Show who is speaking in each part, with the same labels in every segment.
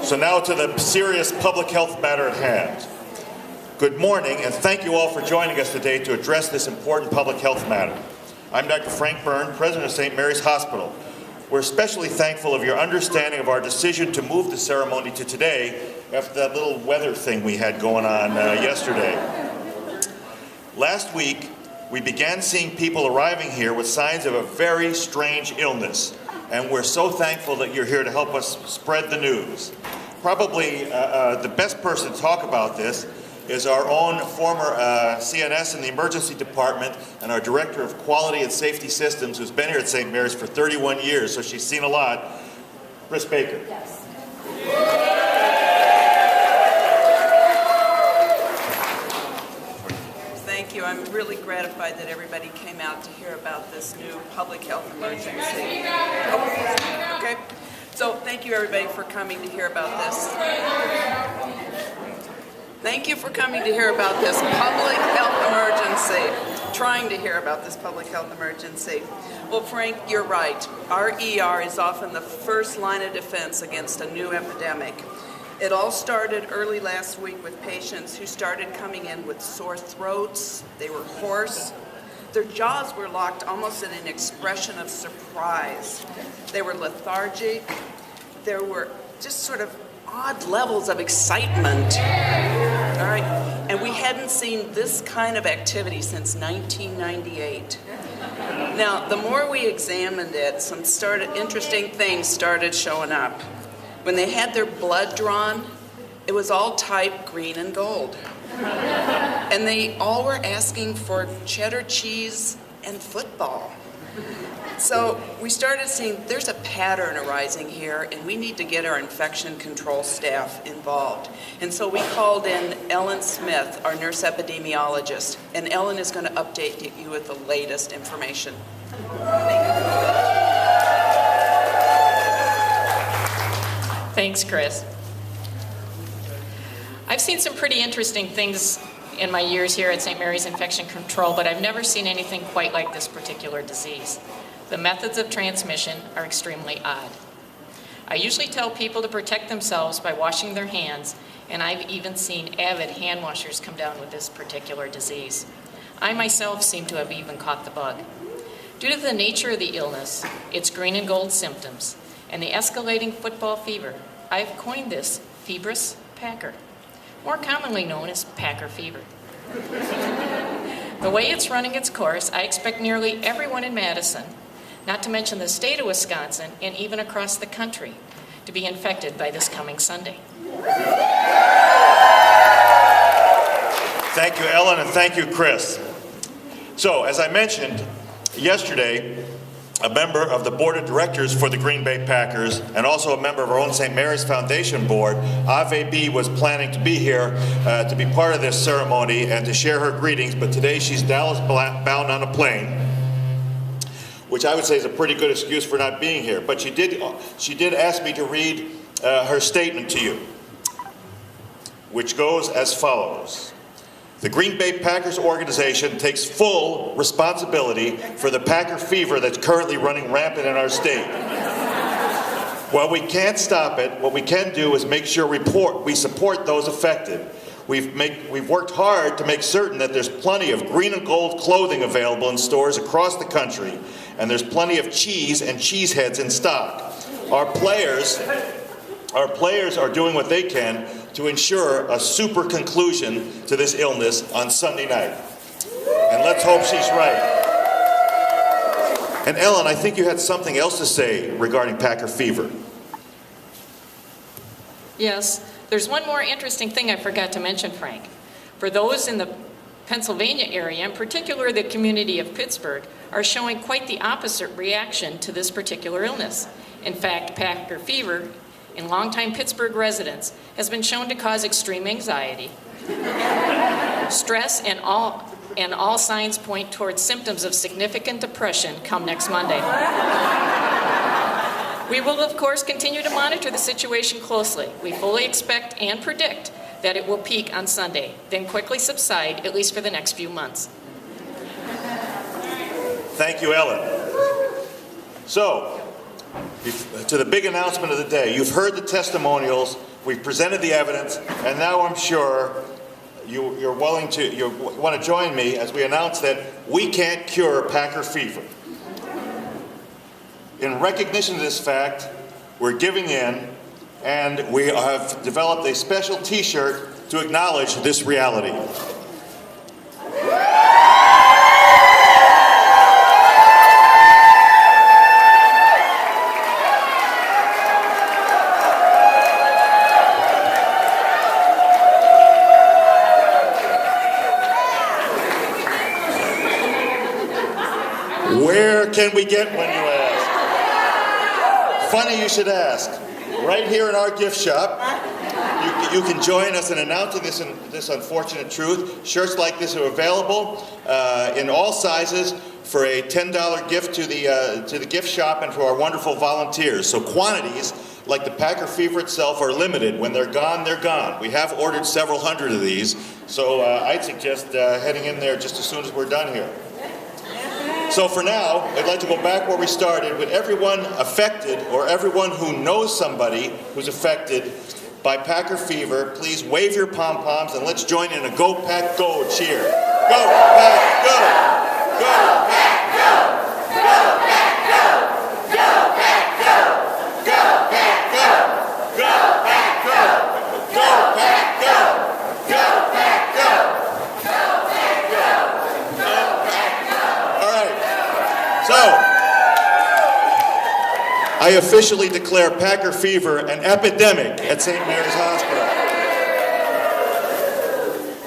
Speaker 1: So now to the serious public health matter at hand. Good morning, and thank you all for joining us today to address this important public health matter. I'm Dr. Frank Byrne, President of St. Mary's Hospital. We're especially thankful of your understanding of our decision to move the ceremony to today after that little weather thing we had going on yesterday. Last week, we began seeing people arriving here with signs of a very strange illness, and we're so thankful that you're here to help us spread the news. Probably the best person to talk about this is our own former CNS in the emergency department and our director of quality and safety systems, who's been here at St. Mary's for 31 years, so she's seen a lot. Chris Baker.
Speaker 2: Yes. Thank you. I'm really gratified that everybody came out to hear about this new public health emergency. Oh, okay. So thank you everybody for coming to hear about this. Thank you for coming to hear about this public health emergency, trying to hear about this public health emergency. Well, Frank, you're right. Our ER is often the first line of defense against a new epidemic. It all started early last week with patients who started coming in with sore throats. They were hoarse. Their jaws were locked almost in an expression of surprise. They were lethargic. There were just sort of odd levels of excitement. All right, and we hadn't seen this kind of activity since 1998. Now, the more we examined it, some interesting things started showing up. When they had their blood drawn, it was all type green and gold. And they all were asking for cheddar cheese and football. So we started seeing there's a pattern arising here, and we need to get our infection control staff involved. And so we called in Ellen Smith, our nurse epidemiologist, and Ellen is going to update you with the latest information. Thank you.
Speaker 3: Thanks, Chris. I've seen some pretty interesting things in my years here at St. Mary's Infection Control, but I've never seen anything quite like this particular disease. The methods of transmission are extremely odd. I usually tell people to protect themselves by washing their hands, and I've even seen avid hand washers come down with this particular disease. I myself seem to have even caught the bug. Due to the nature of the illness, its green and gold symptoms, and the escalating football fever, I've coined this fibrous Packer, more commonly known as Packer fever. The way it's running its course, I expect nearly everyone in Madison, not to mention the state of Wisconsin, and even across the country, to be infected by this coming Sunday.
Speaker 1: Thank you, Ellen, and thank you, Chris. So, as I mentioned yesterday, a member of the board of directors for the Green Bay Packers and also a member of our own St. Mary's Foundation board, Ave B, was planning to be here to be part of this ceremony and to share her greetings, but today she's Dallas bound on a plane, which I would say is a pretty good excuse for not being here. But she did ask me to read her statement to you, which goes as follows. The Green Bay Packers organization takes full responsibility for the Packer fever that's currently running rampant in our state. While we can't stop it, what we can do is make sure we support those affected. We've worked hard to make certain that there's plenty of green and gold clothing available in stores across the country, and there's plenty of cheese and cheese heads in stock. Our players are doing what they can to ensure a super conclusion to this illness on Sunday night. And let's hope she's right. And Ellen, I think you had something else to say regarding Packer fever.
Speaker 3: Yes, there's one more interesting thing I forgot to mention, Frank. For those in the Pennsylvania area, in particular the community of Pittsburgh, are showing quite the opposite reaction to this particular illness. In fact, Packer fever in longtime Pittsburgh residents has been shown to cause extreme anxiety, stress, and all signs point towards symptoms of significant depression come next Monday. We will, of course, continue to monitor the situation closely. We fully expect and predict that it will peak on Sunday, then quickly subside, at least for the next few months.
Speaker 1: Thank you, Ellen. So, to the big announcement of the day. You've heard the testimonials, we've presented the evidence, and now I'm sure you want to join me as we announce that we can't cure Packer fever. In recognition of this fact, we're giving in, and we have developed a special T-shirt to acknowledge this reality. Where can we get one, you ask? Funny you should ask. Right here in our gift shop, you can join us in announcing this unfortunate truth. Shirts like this are available in all sizes for a $10 gift to the gift shop and to our wonderful volunteers. So quantities, like the Packer fever itself, are limited. When they're gone, they're gone. We have ordered several hundred of these, so I'd suggest heading in there just as soon as we're done here. So for now, I'd like to go back where we started with everyone affected or everyone who knows somebody who's affected by Packer fever. Please wave your pom-poms and let's join in a Go Pack Go cheer. Go Pack Go! Go Pack Go! Go Pack Go! Go Pack Go! Go Pack Go! Go Pack Go! Go Pack Go! Go Pack Go! So, I officially declare Packer fever an epidemic at St. Mary's Hospital.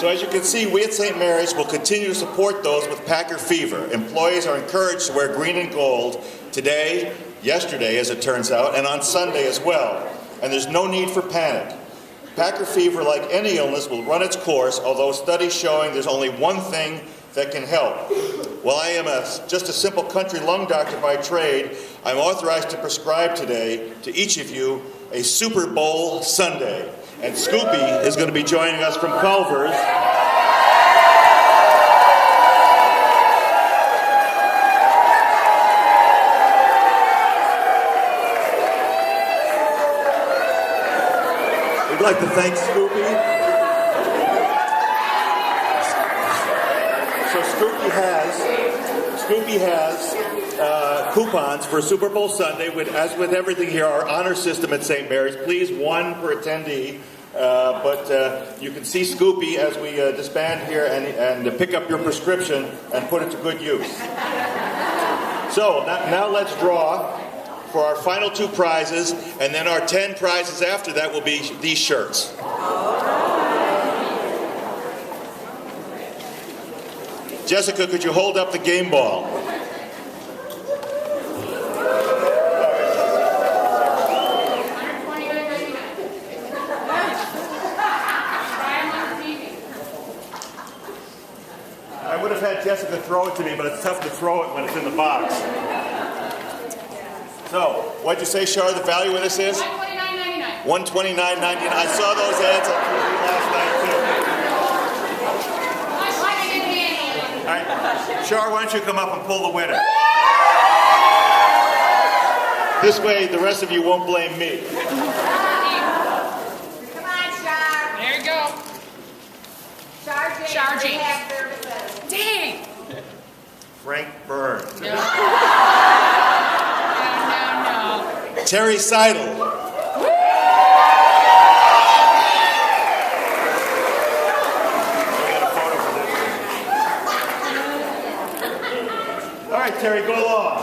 Speaker 1: So as you can see, we at St. Mary's will continue to support those with Packer fever. Employees are encouraged to wear green and gold today, yesterday as it turns out, and on Sunday as well. And there's no need for panic. Packer fever, like any illness, will run its course, although studies showing there's only one thing that can help. While I am just a simple country lung doctor by trade, I'm authorized to prescribe today to each of you a Super Bowl Sundae. And Scoopy is going to be joining us from Culver's. We'd like to thank Scoopy. So Scoopy has coupons for Super Bowl Sunday. As with everything here, our honor system at St. Mary's, please, one per attendee. But you can see Scoopy as we disband here and pick up your prescription and put it to good use. So now let's draw for our final two prizes, and then our 10 prizes after that will be these shirts. Jessica, could you hold up the game ball? I would have had Jessica throw it to me, but it's tough to throw it when it's in the box. So, what'd you say, Shar, the value of this is? $129.99. $129.99. I saw those ads on TV last night, too. All right, Shar, why don't you come up and pull the winner? This way, the rest of you won't blame me.
Speaker 4: Come on, Shar.
Speaker 3: There you go.
Speaker 4: Shar
Speaker 3: James.
Speaker 4: James.
Speaker 3: Dang.
Speaker 1: Frank Burns.
Speaker 3: No. No.
Speaker 1: Terry Seidel. All right, Terry, go along.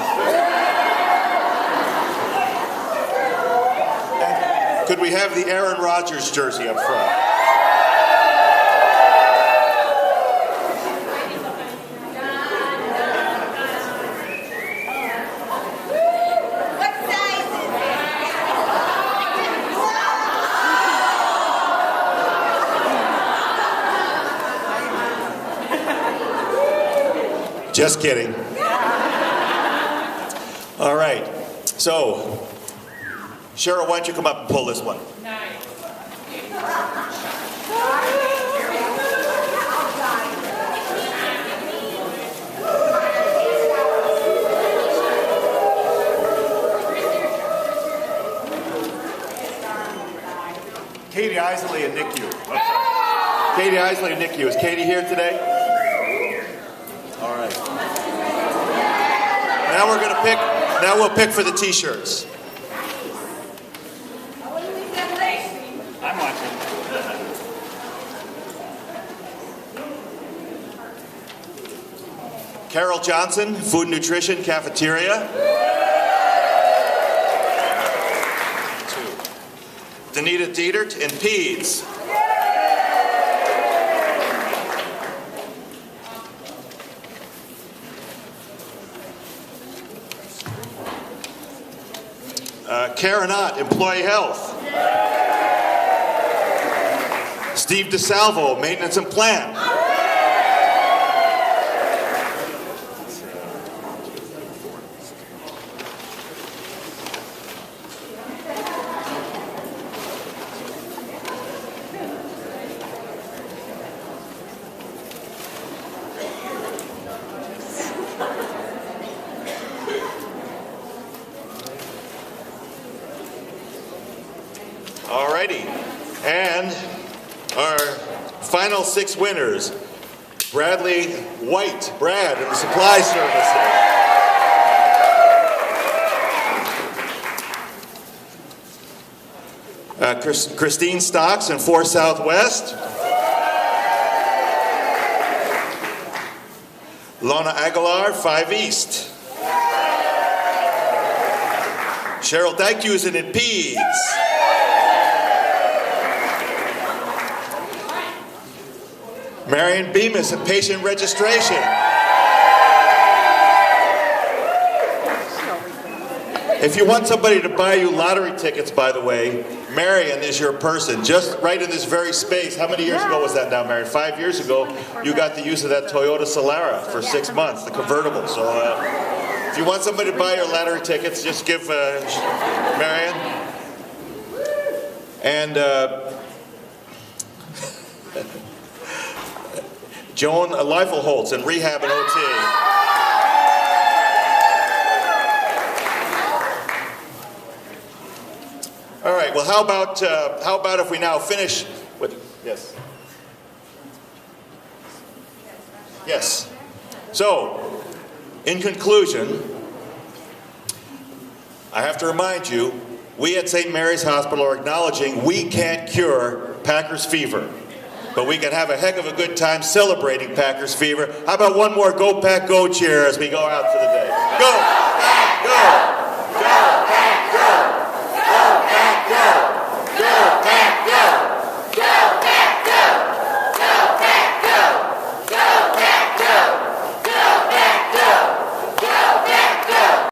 Speaker 1: And could we have the Aaron Rodgers jersey up front?
Speaker 4: What size is it?
Speaker 1: Just kidding. All right. So, Cheryl, why don't you come up and pull this one? Katie Isley and NICU. Katie Isley and NICU. Is Katie here today? All right. Now we're going to pick. Now we'll pick for the T-shirts.
Speaker 5: I'm watching.
Speaker 1: Carol Johnson, Food and Nutrition Cafeteria. 2. Danita Dietert in Peds. Karen Ott, Employee Health. Steve DeSalvo, Maintenance and Plant. Alrighty, and our final 6 winners. Bradley White, Brad in the Supply Services. Christine Stocks in 4 Southwest. Lona Aguilar, 5 East. Cheryl Dykusen in Peds. Marion Bemis in Patient Registration. If you want somebody to buy you lottery tickets, by the way, Marion is your person. Just right in this very space. How many years ago was that now, Marion? 5 years ago, you got the use of that Toyota Solara for 6 months, the convertible. So if you want somebody to buy your lottery tickets, just give Marion. And Joan Leifelholtz in Rehab and OT. All right, well, how about if we now finish with, yes. Yes. So, in conclusion, I have to remind you, we at St. Mary's Hospital are acknowledging we can't cure Packers fever, but we can have a heck of a good time celebrating Packers fever. How about one more Go Pack Go cheer as we go out for the day? Go!